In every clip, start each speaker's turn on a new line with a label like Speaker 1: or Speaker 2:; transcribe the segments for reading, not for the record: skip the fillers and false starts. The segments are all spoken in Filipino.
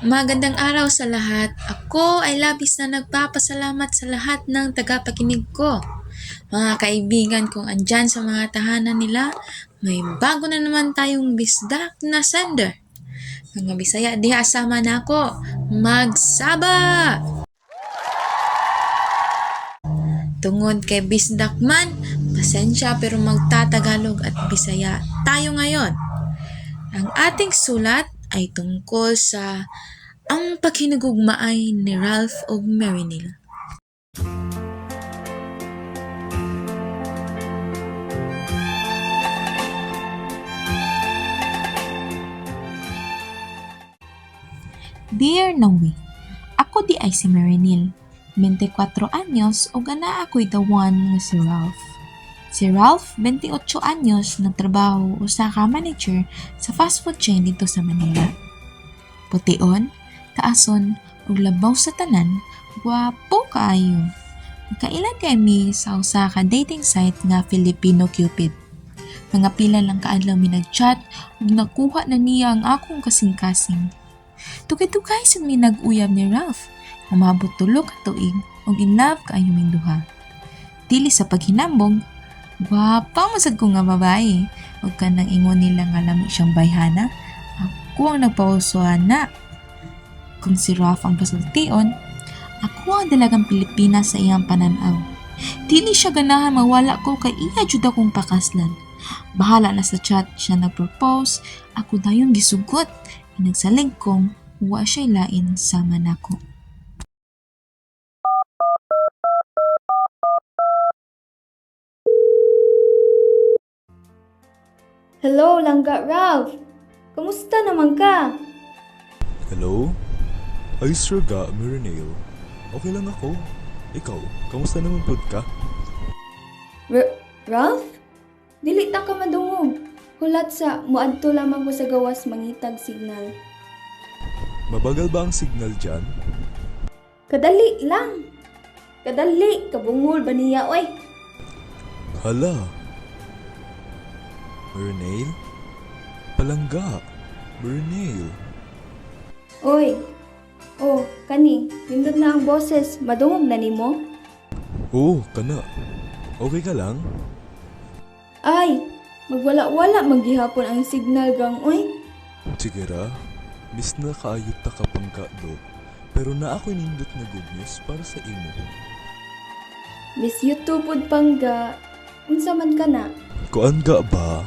Speaker 1: Magandang araw sa lahat. Ako ay labis na nagpapasalamat sa lahat ng tagapakinig ko. Mga kaibigan kong andyan sa mga tahanan nila, may bago na naman tayong bisdak na sender. Mga Bisaya, diha asama na ako. Magsaba! Tungod kay bisdak man, pasensya pero magtatagalog at Bisaya tayo ngayon. Ang ating sulat ay tungkol sa ang paghinugugmaay ni Ralph of Marinil.
Speaker 2: Dear Noe, ako di ay si Marinil. 24 anyos ug ana ako'y the one nga si Ralph. Si Ralph, 28 anyos, nagtrabaho usa ka manager sa fast food chain dito sa Manila. Pution, kaason, ug labaw sa tanan, gwapo kaayo. Kailan kami sa usa ka dating site nga Filipino Cupid. Mga pila lang kaadlaw mi nag-chat ug nakuha na niya ang akong kasing-kasing. Tugay-tugay sa mi nag-uyab ni Ralph, umabot tulo ka tuig ug in love kaayo ming duha. Dili sa paghinambong, gwapa masad ko nga babae ug kanang ingon nila nga lami siyang bayhana, ako ang nagpausuhan na. Kung si Ralph ang pasultion, ako ang dalagang Pilipinas sa iyang pananaw. Dili siya ganahan mawala ko kay iya jud akong pakaslan. Bahala na sa chat siya nag-propose, ako dayon gisugot. Nagsalig kong wa siya'y lain sama nako.
Speaker 3: Hello, Langga Ralph! Kumusta naman ka?
Speaker 4: Hello? Ayos raga, Marinale. Okay lang ako. Ikaw, kamusta naman pod ka?
Speaker 3: Ralph? Dili ta ka madungog. Hulat sa muadto lamang ko sa gawas mangitag signal.
Speaker 4: Mabagal ba ang signal dyan?
Speaker 3: Kadali lang. Kadali, kabungol ba niya, oy?
Speaker 4: Hala. Marinale? Palangga. Marinale.
Speaker 3: Oy. Oh, kani, nindot na ang boses. Madungog na nimo?
Speaker 4: Oo, kana. Okay ka lang?
Speaker 3: Ay, magwala-wala maghihapon ang signal gang, oy.
Speaker 4: Sige ra. Miss na kaayot ta kapangga do. Pero na ako nindot na good news para sa imo.
Speaker 3: Miss YouTube pod pangga. Unsa man ka na?
Speaker 4: Kuan ga ba?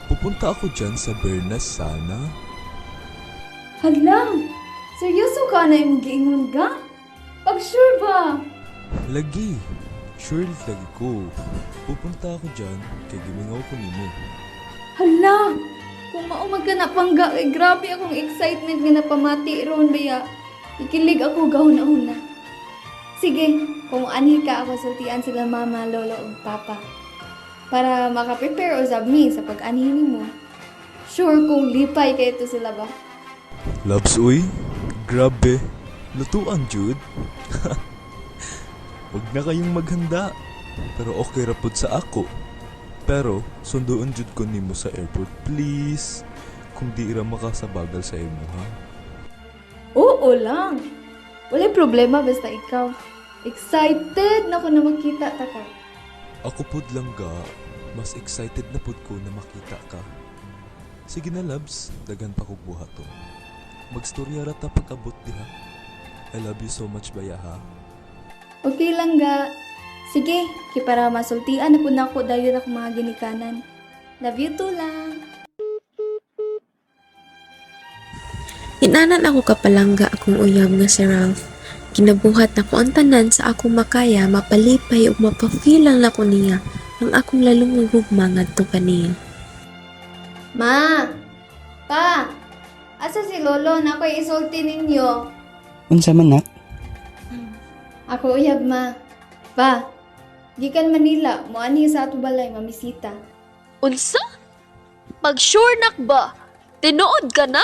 Speaker 4: Pupunta ako dyan sa Bernas sana.
Speaker 3: Hala! Seryoso ka na yung giingon ka? Pag sure ba?
Speaker 4: Lagi. Sure lagi ko. Pupunta ako dyan kay gimingaw ko nimo.
Speaker 3: Hala! Kung maumag ka na pangga, eh, grabe akong excitement nga napamati ron baya. Ikilig ako gahon-ahon na. Sige, kung ani ka ako sultian sila mama, lolo ug papa. Para makaprepare usab mi sa pag-anihin mo. Sure kung lipay kayo to sila ba?
Speaker 4: Labs uy, grabe. Lutuan Jude. Huwag na kayong maghanda. Pero okay rapod sa ako. Pero sunduon jud ko nimo sa airport please. Kung di ra makasabagal sa imo ha.
Speaker 3: Oo lang. Wala problema basta ikaw. Excited na ko na makita ta ka.
Speaker 4: Ako pod lang ga. Mas excited na pod ko na makita ka. Sige na labs, daghan pa kog buhaton. Magstorya ra ta pag-abot diha. I love you so much baya ha.
Speaker 3: Okay lang ga. Sige, para masultian na po na ako dayon ako mga ginikanan. Love you too lang.
Speaker 5: Inanan ako kapalangga akong uyab nga si Ralph. Ginabuhat na ko ang tanan sa akong makaya, mapalipay ug mapafilang na ko niya ang akong lalong magugma ngadto kaniya.
Speaker 3: Ma! Pa! Asa si Lolo na ako'y isulti ninyo?
Speaker 6: Unsa man nak?
Speaker 3: Ako uyab ma. Pa! Gikan Manila, moani sa ato balay mamisita.
Speaker 7: Unsa? Pag sure nak ba? Tinuod ka na?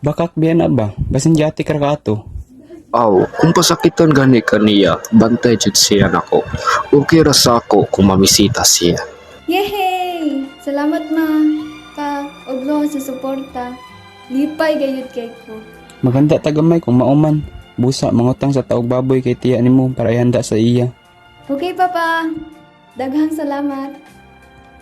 Speaker 6: Bakak biya na ba? Basin jati ka ato.
Speaker 8: Aw, kung pasakiton gani kaniya, bantay jud siya nako. Okay ra sa ako kung mamisita siya.
Speaker 3: Yehey! Salamat ma. Pa, og sa suporta. Lipay gayud kay ko.
Speaker 6: Maganda tagamay kung mauman. Busa, mangutang sa taog baboy kay tiya nimo para ihanda sa iya.
Speaker 3: Okay, Papa. Daghang salamat.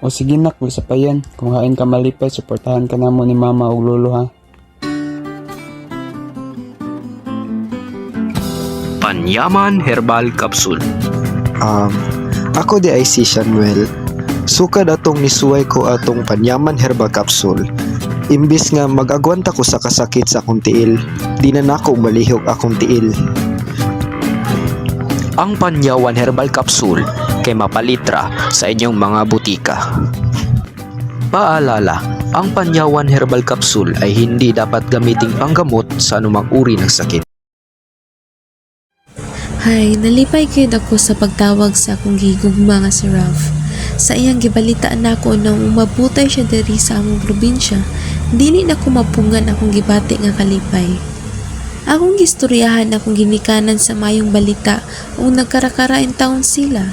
Speaker 6: O sige nak, sa payan. Kung hain ka malipay, suportahan ka namo ni mama o lolo ha.
Speaker 8: Panyaman Herbal Capsule. Ako di ay si Samuel. Sukad atong nisuway ko atong Panyaman Herbal Capsule. Imbis nga mag-agwanta ko sa kasakit sa akong tiil, di na nako balihok akong tiil. Ang Panyawan Herbal Capsule kay mapalitra sa inyong mga butika. Paalala, ang Panyawan Herbal Capsule ay hindi dapat gamiting panggamot sa anumang uri ng sakit.
Speaker 5: Hay, nalipay gyud ako sa pagtawag sa akong gigugma nga si Ralph. Sa iyang gibalitaan nako nang umabutay siya diri sa among probinsya, dili na ko mapungan akong gibati nga kalipay. Akong gistoryahan akong ginikanan sa mayong balita o nagkarakarain taon sila.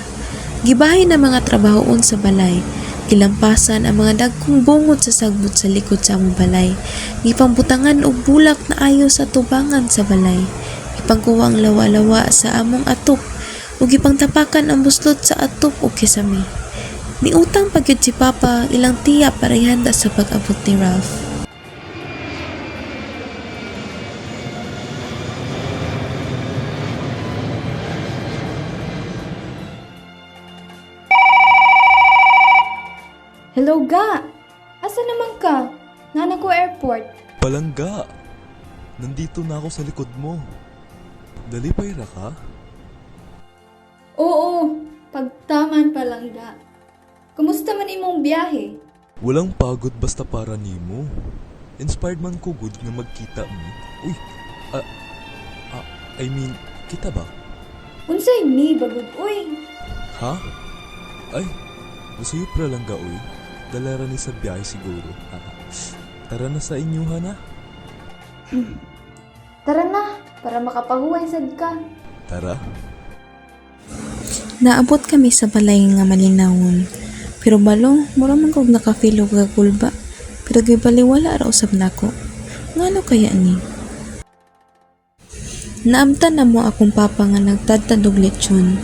Speaker 5: Gibahin ang mga trabahoon sa balay. Gilampasan ang mga dagkong bungot sa sagbot sa likod sa among balay. Gipambutangan og bulak na ayo sa tubangan sa balay. Ipangkuha ang lawa-lawa sa among atop ug ipangtapakan ang buslot sa atop ug kisame. Niutang pagyud si Papa ilang tiya para ihanda sa pag-abot ni Ralph.
Speaker 3: Hello, Ga. Asa naman ka? Nga ko airport.
Speaker 4: Palangga! Nandito na ako sa likod mo. Dalipay ra ka?
Speaker 3: Oo, pagtaman Palangga. Kumusta man imong biyahe?
Speaker 4: Walang pagod basta para nimo. Inspired man ko good nga magkita mo. Uy, I mean, kita ba?
Speaker 3: Unsay mi bagod uy?
Speaker 4: Ha? Ay, masayop ra lang ga uy. Dalara ni sa biyahe siguro. Tara na sa inyo ha na.
Speaker 3: Tara na, para makapahuway sad ka.
Speaker 4: Tara.
Speaker 2: Naabot kami sa balay nga malinawon. Pero balo, mura man kog nakafeel og gagulba. Pero gibaliwala ra usab nako. Ngano kaya ni? Naamtan na mo akong papa nga nagtadtad og lechon.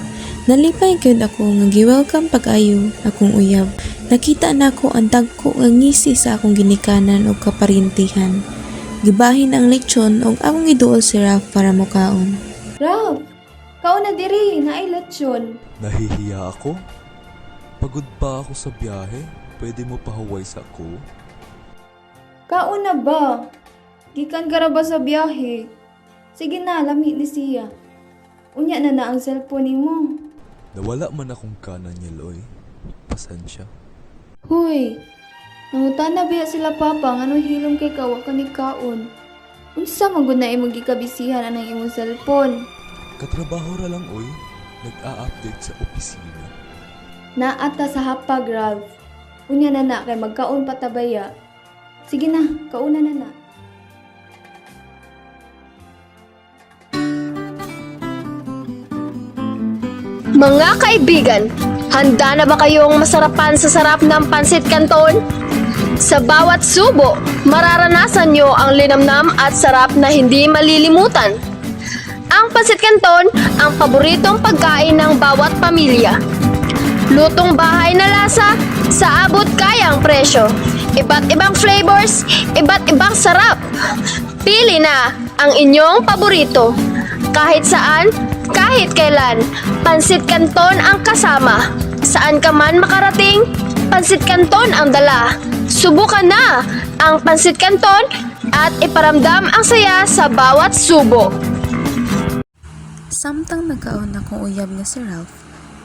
Speaker 2: Nalipay gyud ako nga gi-welcome pag-ayo akong uyab. Nakita nako ang dagko nga ngisi sa akong ginikanan og kaparintihan. Gibahin ang lechon og akong giduol si Ralph para mokaon.
Speaker 3: Ralph, kaon na diri, naay lechon.
Speaker 4: Nahihiya ako? Pagod pa ako sa biyahe? Pwede mo pahuway sa ako?
Speaker 3: Kaon na ba? Gikan ka ra ba sa biyahe? Sige na, lami ni siya. Unya na ang cellphone nimo.
Speaker 4: Nawala man akong kanan niya, Loy. Pasensya.
Speaker 3: Huy, nangutana biya sila papa nga anong hilom kay kawa ka ni kaon. Unsa man gud na imong gikabisihan anang imong cellphone?
Speaker 4: Katrabaho ra lang, oy. Nag-a-update sa opisina.
Speaker 3: Naata sa hapag, Ralph. Unya na kay magkaon patabaya. Sige na, kauna na.
Speaker 7: Mga kaibigan, handa na ba kayong masarapan sa sarap ng pansit canton? Sa bawat subo, mararanasan nyo ang linamnam at sarap na hindi malilimutan. Ang pansit canton, ang paboritong pagkain ng bawat pamilya. Lutong bahay na lasa, sa abot kayang presyo. Iba't ibang flavors, iba't ibang sarap. Pili na ang inyong paborito. Kahit saan, kahit kailan, pansit canton ang kasama. Saan ka man makarating, pansit canton ang dala. Subukan na ang pansit canton at iparamdam ang saya sa bawat subo.
Speaker 2: Samtang nagkaon akong uyab nga si Ralph,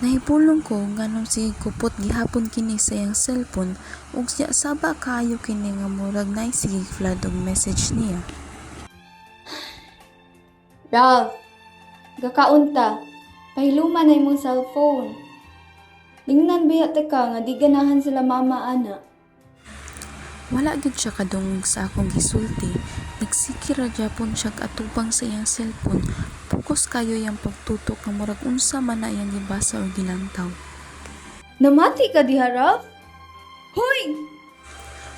Speaker 2: nahipulong ko nganong si kupot gihapon kini sa iyang cellphone ug siya saba kaayo kini nga murag nay sige flood og message niya.
Speaker 3: Ralph, gakaunta. Pahiluman na imong cellphone. Lingnan biya ka nga di ganahan sila mama ana.
Speaker 2: Wala gid siya kadungog sa akong gisulti. Nagsikira gyapon siya atubang sa iyang cellphone. Focus kayo yang pagtutok nga murag unsa man na iyang gibasa o gilantaw.
Speaker 3: Namati ka diha, Ralph? Hoy!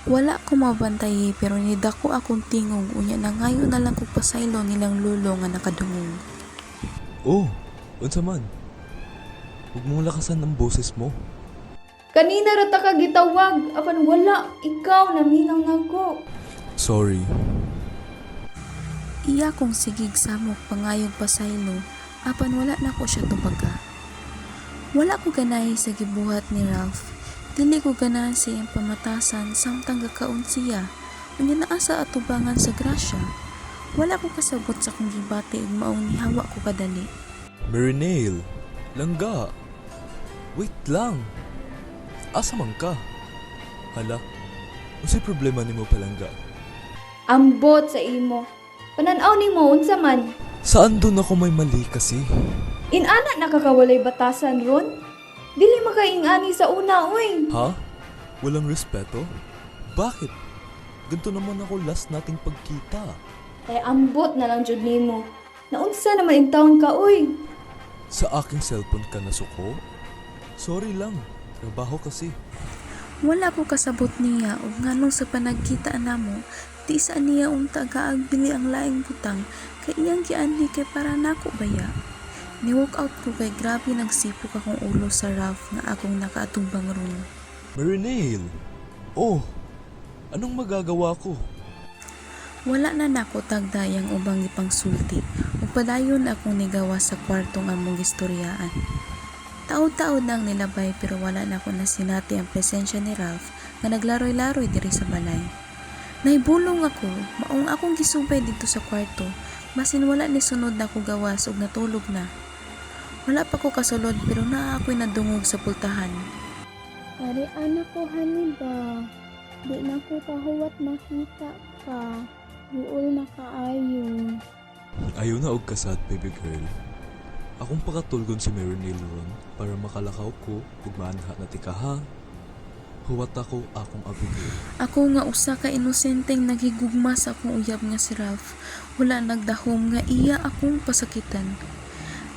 Speaker 2: Wala ko mabantay pero nidako akong tingog unya na ngayon na lang kog pasaylo nilang lulo nga nakadungog.
Speaker 4: Oh, unsa man? Huwag mong lakasan ang boses mo.
Speaker 3: Kanina rata ka gitawag, apan wala, ikaw naminaw nako.
Speaker 4: Sorry.
Speaker 2: Iya kong sigig samok pangayong pasaylo apan wala na ko siya tubaga. Wala ko ganahi sa gibuhat ni Ralph. Dili ko ganahan sa iyang pamatasan samtang gakaon siya. Unya naa sa atubangan sa grasya. Wala ko kasabot sa kong gibati ug maong nihawa ko kadali.
Speaker 4: Marinale, langga. Wait lang. Asa man ka? Hala, unsay problema nimo palangga?
Speaker 3: Ambot sa imo. Pananaw nimo unsa man?
Speaker 4: Saan doon ako may mali kasi?
Speaker 3: Inana nakakawalay batasan ron? Dili makaingani sa una, uy.
Speaker 4: Ha? Walang respeto? Bakit? Ganto naman ako last nating pagkita.
Speaker 3: Kaya ambot na lang jud nimo. Naunsa naman in taon ka, uy.
Speaker 4: Sa aking cellphone ka nasuko? Sorry lang, trabaho kasi.
Speaker 2: Wala ko kasabot niya ug nganong sa panagkita namo di sa niya unta gaagbili ang laing butang kay iyang gianhi kay para nako baya. Ni-walk out ko kay grabe nagsipok akong ulo sa Ralph nga akong nakaatubang ron.
Speaker 4: Marinale! Oh, anong magagawa ko?
Speaker 2: Wala na nako tagdayang ubang ipangsulti ug padayon akong nigawa sa kwarto nga mong gistoryaan. Taod-taod na ang nilabay pero wala na ako nasinati ang presensya ni Ralph nga naglaroy-laroy diri sa balay. Naibulong ako, maong akong gisubay dito sa kwarto, basin wala ni sunod na ako gawas ug natulog na. Wala pa ko kasulod pero naa ako'y nadungog sa pultahan.
Speaker 9: Ari anak ko hani ba? Di na ko kahuwat makita ka. Buol na kaayo.
Speaker 4: Ayaw na og kasad, baby girl. Akong pakatulgon si Marinale ron para makalakaw ko ug maanha na tika ha. Huwat ako akong Abigail.
Speaker 2: Ako nga usa ka inosenteng naghigugma sa akong uyab nga si Ralph. Wala nagdahom nga iya akong pasakitan.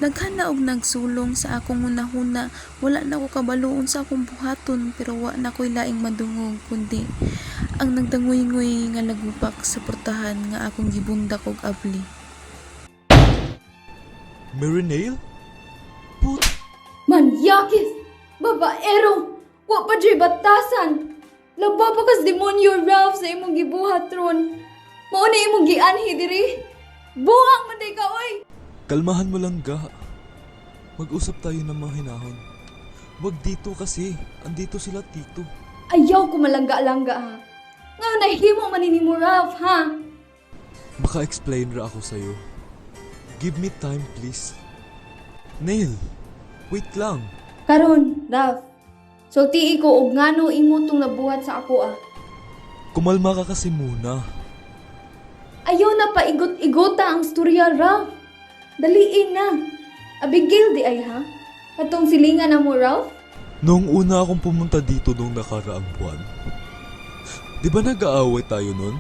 Speaker 2: Naghana og nagsulong sa akong hunahuna. Wala na ko kabaluon sa akong buhaton pero wa na ko'y laing madungog kundi ang nagdangoy-ngoy nga lagupak sa portahan nga akong gibundak og abli.
Speaker 4: Marinale? Put!
Speaker 3: Manyakis! Babaero! Wa pa dyan batasan! Laba pa kas demonyo, Ralph, sa imong gibuhat ron. Mauna imong gianhi diri. Buang man day ka, oy!
Speaker 4: Kalmahan mo lang ga. Mag-usap tayo ng mga hinahon. Wag dito kasi. Andito sila tito.
Speaker 3: Ayaw ko malangga-langga, ha? Ngayon nahimo manini mo, Ralph, ha?
Speaker 4: Maka-explain ra ako sa'yo. Give me time, please. Nail, wait lang.
Speaker 3: Karon, Ralph. Sultii ko og ngano imo tong nabuhat sa ako, ah.
Speaker 4: Kumalma ka kasi muna.
Speaker 3: Ayaw na paigot-igota ang storya, Ralph. Daliin na. Abigail di ay, ha? Katong silingan na mo, Ralph?
Speaker 4: Noong una akong pumunta dito nung nakaraang buwan, di ba nag-aaway tayo nun?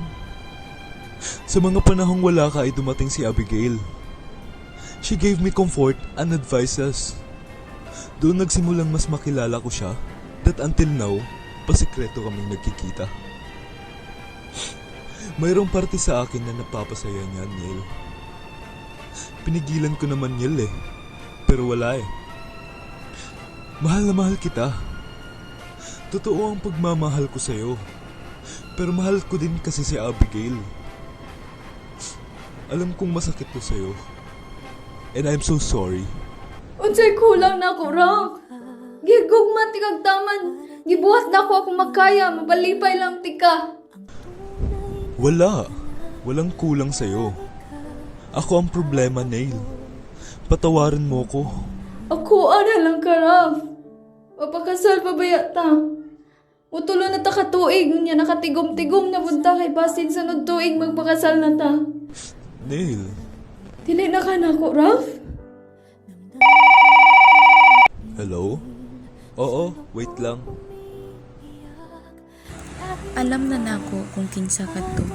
Speaker 4: Sa mga panahong wala ka ay dumating si Abigail. She gave me comfort and advices. Doon nagsimulang mas makilala ko siya that until now, pasikreto kaming nagkikita. Mayroong parte sa akin na napapasaya niya, Neil. Pinigilan ko naman Neil eh, pero wala eh. Mahal na mahal kita. Totoo ang pagmamahal ko sa'yo, pero mahal ko din kasi si Abigail. Alam kong masakit to sa'yo, and I'm so sorry.
Speaker 3: Unsay kulang na ako, Ralph. Gigugman tikag taman. Gibuhat na ako akong makaya. Mapalipay lang tika.
Speaker 4: Walang kulang sa'yo. Ako ang problema, Neil. Patawarin mo ko.
Speaker 3: Ako ana lang ka, Ralph. Papakasal pa ba yata? Utulo na ta katuig. Ngunya nakatigom-tigom na punta kay basin sunod tuig magpakasal na ta.
Speaker 4: Neil.
Speaker 3: Dili na ka na ako, Ralph?
Speaker 4: Hello? Oo, wait lang.
Speaker 2: Alam na nako kung kinsa kadto.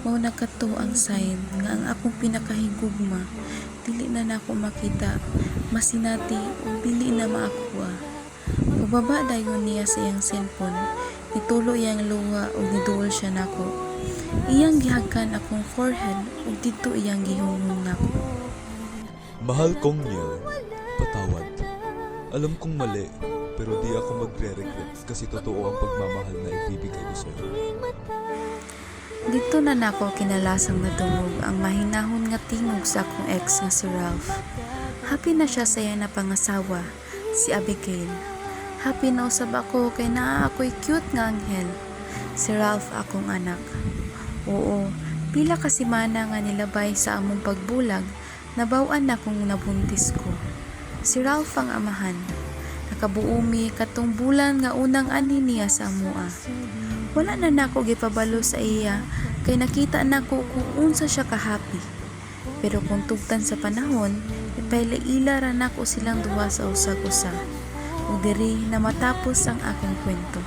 Speaker 2: Mao na kadto ang sign nga ang akong pinakahigugma dili na nako makita, masinati o dili na maakuha. Pababa dayon niya sa iyang cellphone,
Speaker 1: Nitulo iyang luha ug niduol siya nako. Iyang gihagkan akong forehead ug didto iyang gihungong nako.
Speaker 4: Mahal kong Niel, patawad. Alam kong mali, pero di ako magre-regret kasi totoo ang pagmamahal na ibibigay ko sa'yo.
Speaker 1: Dito na nako kinalasang nadungog ang mahinahon nga tingog sa akong ex nga si Ralph. Happy na siya sa iyang napangasawa, si Abigail. Happy na usab ako kay naa ako'y cute nga anghel. Si Ralph akong anak. Oo, pila ka semana nga nilabay sa among pagbulag, nabaw-an na kung nabuntis ko. Si Ralph ang amahan. Nakabuumi katong bulan nga unang anhi niya sa amua. Wala na nako gipabalo sa iya kay nakita nako kung unsa siya ka-happy. Pero kung tugtan sa panahon, ipailaila ra nako silang duha sa usag-usa. Ug diri na matapos ang akong kwento.